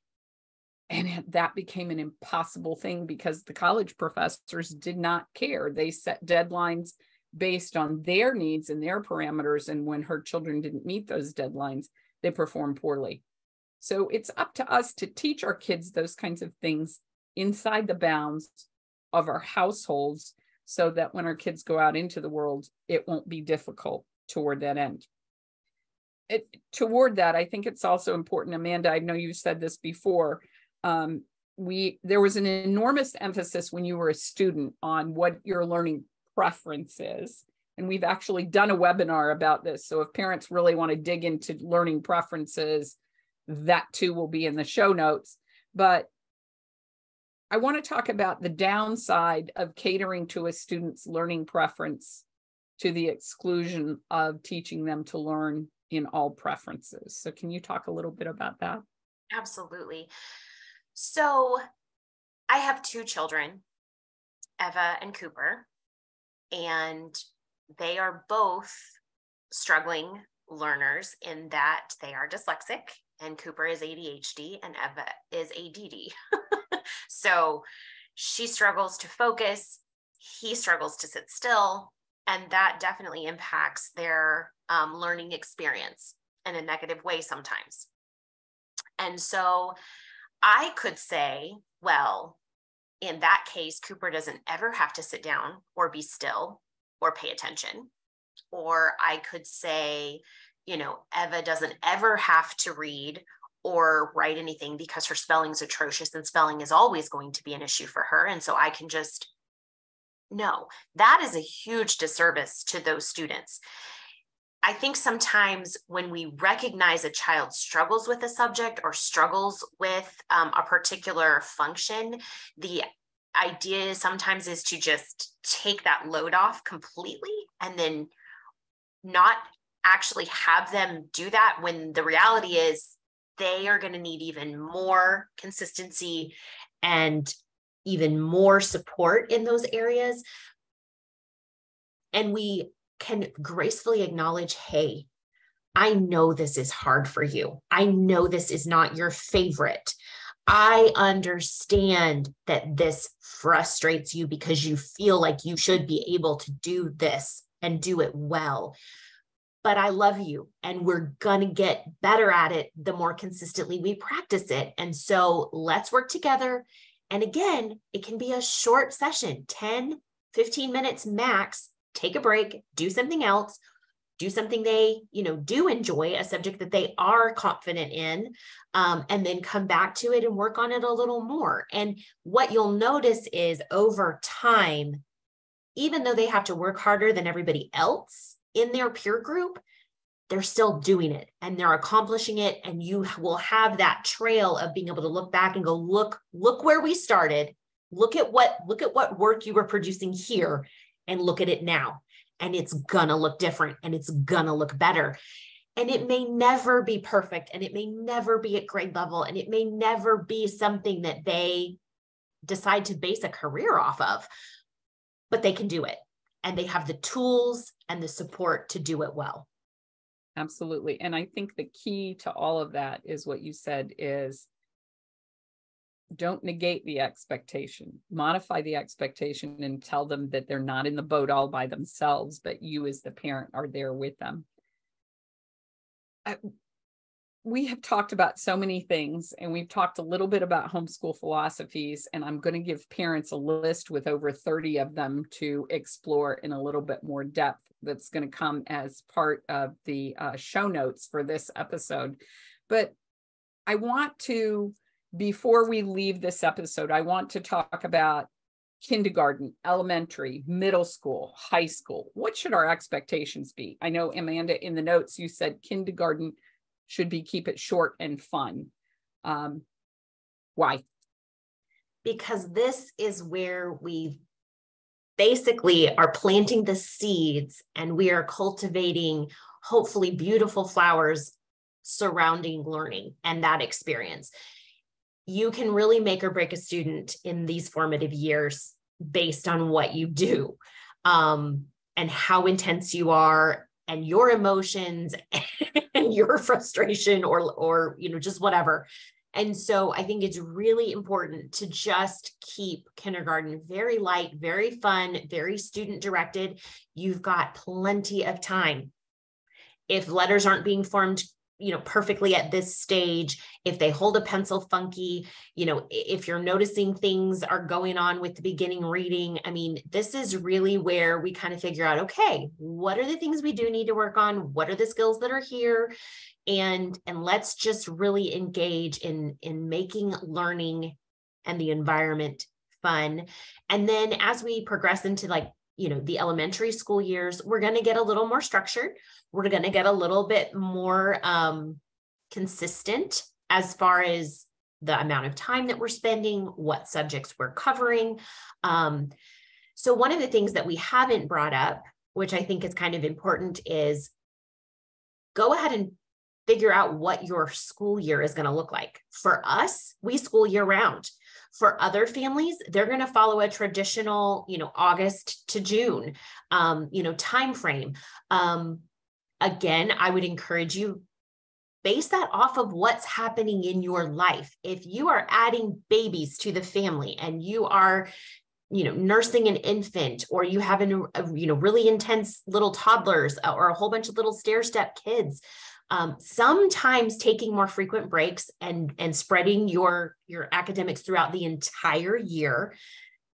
and that became an impossible thing because the college professors did not care. They set deadlines based on their needs and their parameters. And when her children didn't meet those deadlines, they performed poorly. So it's up to us to teach our kids those kinds of things inside the bounds of our households so that when our kids go out into the world, it won't be difficult toward that end. Toward that, I think it's also important, Amanda, I know you said this before, there was an enormous emphasis when you were a student on what your learning preference is. And we've actually done a webinar about this. So if parents really want to dig into learning preferences, that too will be in the show notes. But I want to talk about the downside of catering to a student's learning preference to the exclusion of teaching them to learn in all preferences. So can you talk a little bit about that? Absolutely. So I have 2 children, Eva and Cooper, and they are both struggling learners in that they are dyslexic, and Cooper is ADHD and Eva is ADD. So she struggles to focus, he struggles to sit still, and that definitely impacts their learning experience in a negative way sometimes. And so I could say, well, in that case, Cooper doesn't ever have to sit down or be still or pay attention. Or I could say, Eva doesn't ever have to read or write anything because her spelling's atrocious and spelling is always going to be an issue for her. And so I can just, no, that is a huge disservice to those students. I think sometimes when we recognize a child struggles with a subject or struggles with a particular function, the idea sometimes is to just take that load off completely and then not actually have them do that, when the reality is they are going to need even more consistency and even more support in those areas. And we can gracefully acknowledge, hey, I know this is hard for you. I know this is not your favorite. I understand that this frustrates you because you feel like you should be able to do this and do it well. But I love you, and we're going to get better at it the more consistently we practice it. And so let's work together. And again, it can be a short session, 10, 15 minutes max. Take a break, do something else, do something they, do enjoy, a subject that they are confident in, and then come back to it and work on it a little more. And what you'll notice is over time, even though they have to work harder than everybody else in their peer group, they're still doing it and they're accomplishing it. And you will have that trail of being able to look back and go, look where we started. Look at what work you were producing here, and look at it now. and it's gonna look different and it's gonna look better. And it may never be perfect, and it may never be at grade level, and it may never be something that they decide to base a career off of, but they can do it. And they have the tools and the support to do it well. Absolutely. And I think the key to all of that is what you said is don't negate the expectation, modify the expectation, and tell them that they're not in the boat all by themselves, but you as the parent are there with them. We have talked about so many things, and we've talked a little bit about homeschool philosophies, and I'm going to give parents a list with over 30 of them to explore in a little bit more depth. That's going to come as part of the show notes for this episode. But I want to, before we leave this episode, I want to talk about kindergarten, elementary, middle school, high school. What should our expectations be? I know, Amanda, in the notes, you said kindergarten should be keep it short and fun. Why? Because this is where we basically are planting the seeds, and we are cultivating hopefully beautiful flowers surrounding learning and that experience. You can really make or break a student in these formative years based on what you do, and how intense you are, and your emotions and your frustration, or just whatever. And so I think it's really important to just keep kindergarten very light, very fun, very student directed. You've got plenty of time. If letters aren't being formed perfectly at this stage, if they hold a pencil funky, if you're noticing things are going on with the beginning reading, this is really where we kind of figure out, okay, what are the things we do need to work on? What are the skills that are here? And let's just really engage in making learning and the environment fun. And then as we progress into the elementary school years, we're going to get a little more structured. We're going to get a little bit more consistent as far as the amount of time that we're spending, what subjects we're covering. So one of the things that we haven't brought up, which I think is kind of important, is go ahead and figure out what your school year is going to look like. For us, we school year round. For other families, they're going to follow a traditional, August to June, time frame. Again, I would encourage you, base that off of what's happening in your life. If you are adding babies to the family and you are, nursing an infant, or you have a really intense little toddlers, or a whole bunch of little stair-step kids, sometimes taking more frequent breaks and spreading your academics throughout the entire year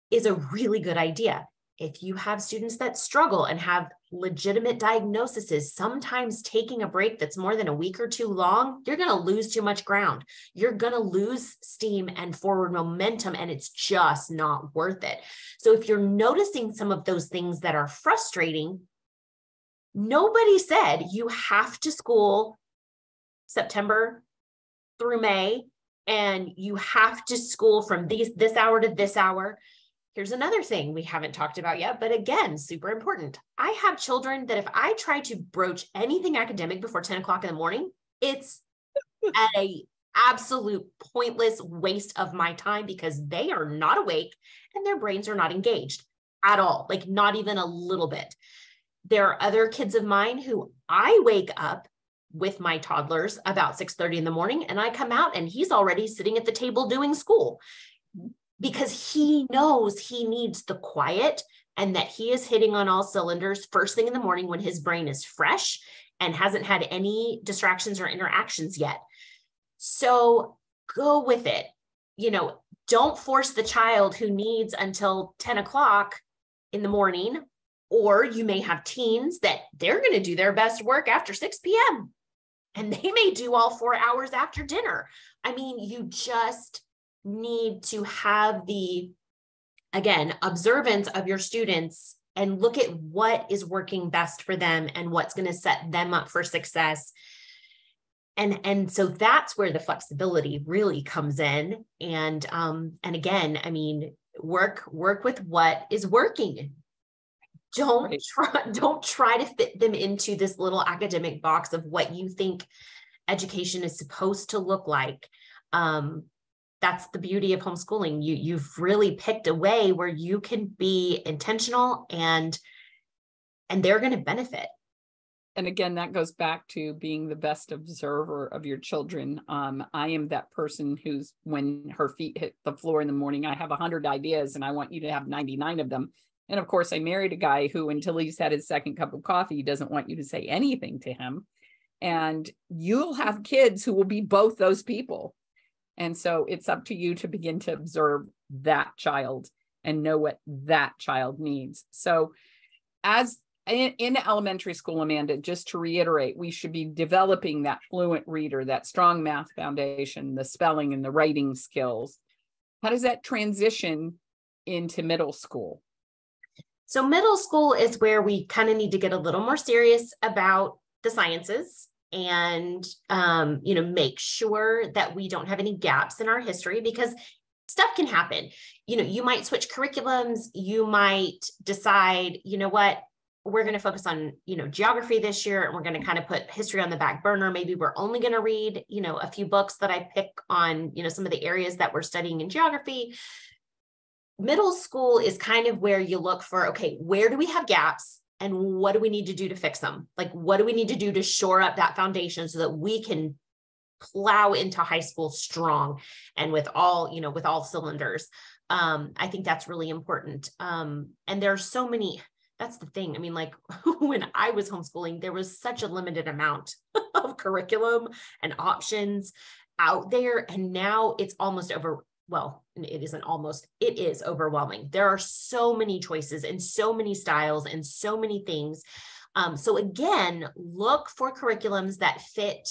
is a really good idea. If you have students that struggle and have legitimate diagnoses, sometimes taking a break that's more than a week or two long, you're going to lose too much ground. You're going to lose steam and forward momentum, and it's just not worth it. So if you're noticing some of those things that are frustrating, nobody said you have to school September through May, and you have to school from this hour to this hour. Here's another thing we haven't talked about yet, but again, super important. I have children that if I try to broach anything academic before 10 o'clock in the morning, it's an absolute pointless waste of my time, because they are not awake and their brains are not engaged at all, not even a little bit. There are other kids of mine who I wake up with my toddlers about 6:30 in the morning, and I come out and he's already sitting at the table doing school, because he knows he needs the quiet, and that he is hitting on all cylinders first thing in the morning when his brain is fresh and hasn't had any distractions or interactions yet. So go with it. Don't force the child who needs until 10 o'clock in the morning. Or you may have teens that they're going to do their best work after 6 p.m. and they may do all 4 hours after dinner. You just need to have the, again, observance of your students and look at what is working best for them and what's going to set them up for success. And so that's where the flexibility really comes in. And again, work with what is working. Right. Don't try to fit them into this little academic box of what you think education is supposed to look like. That's the beauty of homeschooling. You've really picked a way where you can be intentional and they're going to benefit. And again, that goes back to being the best observer of your children. I am that person who's, when her feet hit the floor in the morning, I have 100 ideas and I want you to have 99 of them. And of course, I married a guy who, until he's had his second cup of coffee, doesn't want you to say anything to him. And you'll have kids who will be both those people. And so it's up to you to begin to observe that child and know what that child needs. So as in elementary school, Amanda, just to reiterate, we should be developing that fluent reader, that strong math foundation, the spelling and the writing skills. How does that transition into middle school? So middle school is where we kind of need to get a little more serious about the sciences and, make sure that we don't have any gaps in our history, because stuff can happen. You might switch curriculums. You might decide, what, we're going to focus on, geography this year, and we're going to kind of put history on the back burner. Maybe we're only going to read, a few books that I pick on, some of the areas that we're studying in geography. Middle school is kind of where you look for, okay, where do we have gaps and what do we need to do to fix them? Like, what do we need to do to shore up that foundation so that we can plow into high school strong and with all cylinders? I think that's really important. And there's so many. That's the thing. I mean, like when I was homeschooling, there was such a limited amount of curriculum and options out there. And now it's almost it isn't almost, it is overwhelming. There are so many choices and so many styles and so many things. So again, look for curriculums that fit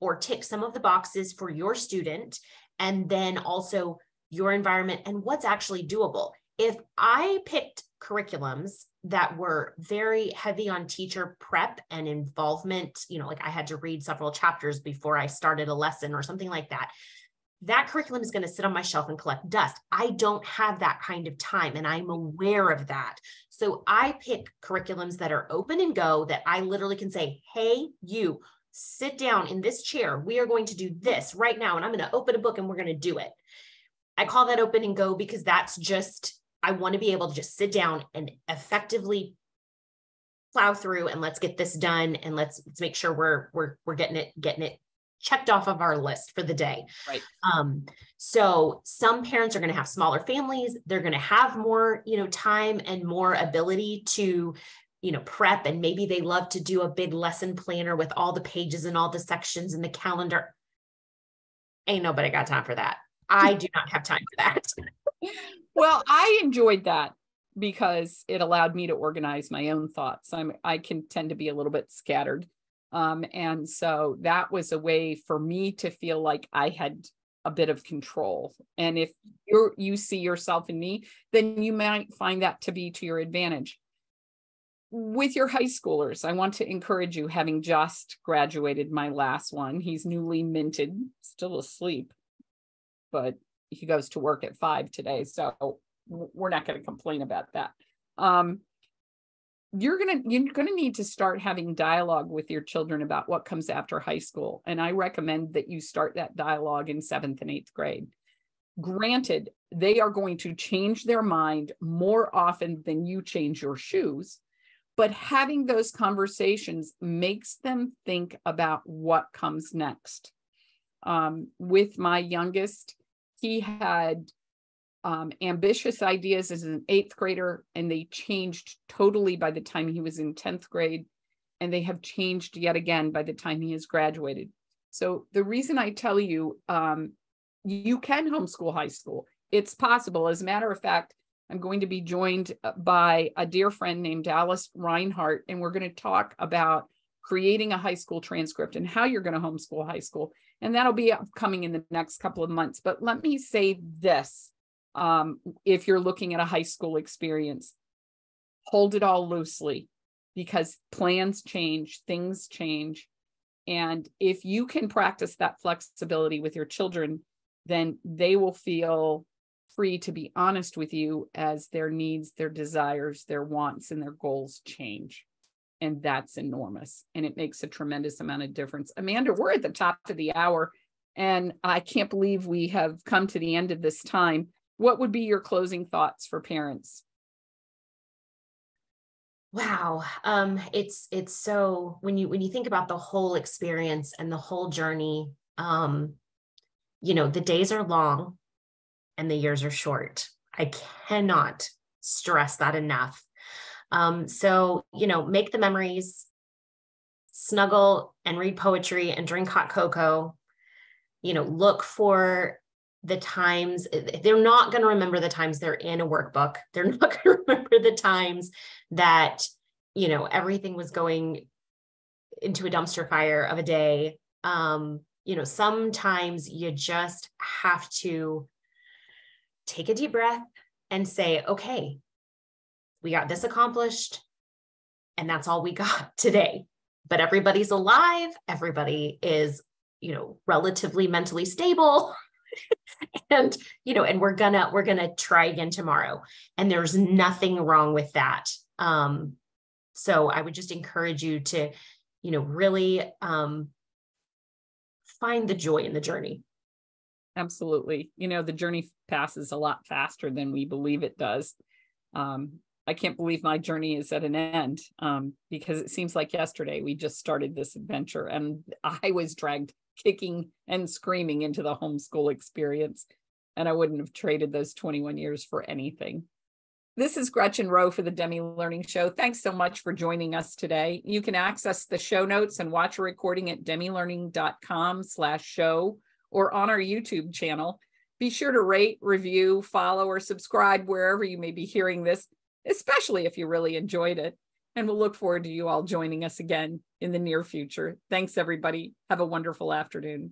or tick some of the boxes for your student, and then also your environment and what's actually doable. If I picked curriculums that were very heavy on teacher prep and involvement, like I had to read several chapters before I started a lesson or something like that, that curriculum is going to sit on my shelf and collect dust. I don't have that kind of time, and I'm aware of that. So I pick curriculums that are open and go, that I literally can say, hey, you sit down in this chair. We are going to do this right now. And I'm going to open a book and we're going to do it. I call that open and go because that's just, I want to be able to just sit down and effectively plow through and let's get this done. And let's make sure we're getting it checked off of our list for the day. Right. So some parents are going to have smaller families. They're going to have more, time and more ability to, prep. And maybe they love to do a big lesson planner with all the pages and all the sections and the calendar. Ain't nobody got time for that. I do not have time for that. Well, I enjoyed that because it allowed me to organize my own thoughts. I can tend to be a little bit scattered. And so that was a way for me to feel like I had a bit of control. And if you see yourself in me, then you might find that to be to your advantage. With your high schoolers, I want to encourage you, having just graduated my last one. He's newly minted, still asleep, but he goes to work at 5 today. So we're not going to complain about that. You're going to need to start having dialogue with your children about what comes after high school. And I recommend that you start that dialogue in 7th and 8th grade. Granted, they are going to change their mind more often than you change your shoes, but having those conversations makes them think about what comes next. With my youngest, he had ambitious ideas as an 8th grader, and they changed totally by the time he was in 10th grade, and they have changed yet again by the time he has graduated. So the reason I tell you, you can homeschool high school. It's possible. As a matter of fact, I'm going to be joined by a dear friend named Alice Reinhart, and we're going to talk about creating a high school transcript and how you're going to homeschool high school. And that'll be upcoming in the next couple of months. But let me say this. If you're looking at a high school experience, hold it all loosely, because plans change, things change. And if you can practice that flexibility with your children, then they will feel free to be honest with you as their needs, their desires, their wants, and their goals change. And that's enormous. And it makes a tremendous amount of difference. Amanda, we're at the top of the hour, and I can't believe we have come to the end of this time. What would be your closing thoughts for parents? Wow. It's so, when you think about the whole experience and the whole journey, the days are long and the years are short. I cannot stress that enough. So, make the memories, snuggle and read poetry and drink hot cocoa, look for the times. They're not going to remember the times they're in a workbook. They're not going to remember the times that, everything was going into a dumpster fire of a day. Sometimes you just have to take a deep breath and say, okay, we got this accomplished, and that's all we got today. But everybody's alive. Everybody is, relatively mentally stable. And we're gonna try again tomorrow. And there's nothing wrong with that. So I would just encourage you to, really find the joy in the journey. Absolutely. The journey passes a lot faster than we believe it does. I can't believe my journey is at an end, because it seems like yesterday we just started this adventure, and I was dragged kicking and screaming into the homeschool experience, and I wouldn't have traded those 21 years for anything. This is Gretchen Rowe for the Demme Learning Show. Thanks so much for joining us today. You can access the show notes and watch a recording at demmelearning.com/show or on our YouTube channel. Be sure to rate, review, follow, or subscribe wherever you may be hearing this, especially if you really enjoyed it. And we'll look forward to you all joining us again in the near future. Thanks, everybody. Have a wonderful afternoon.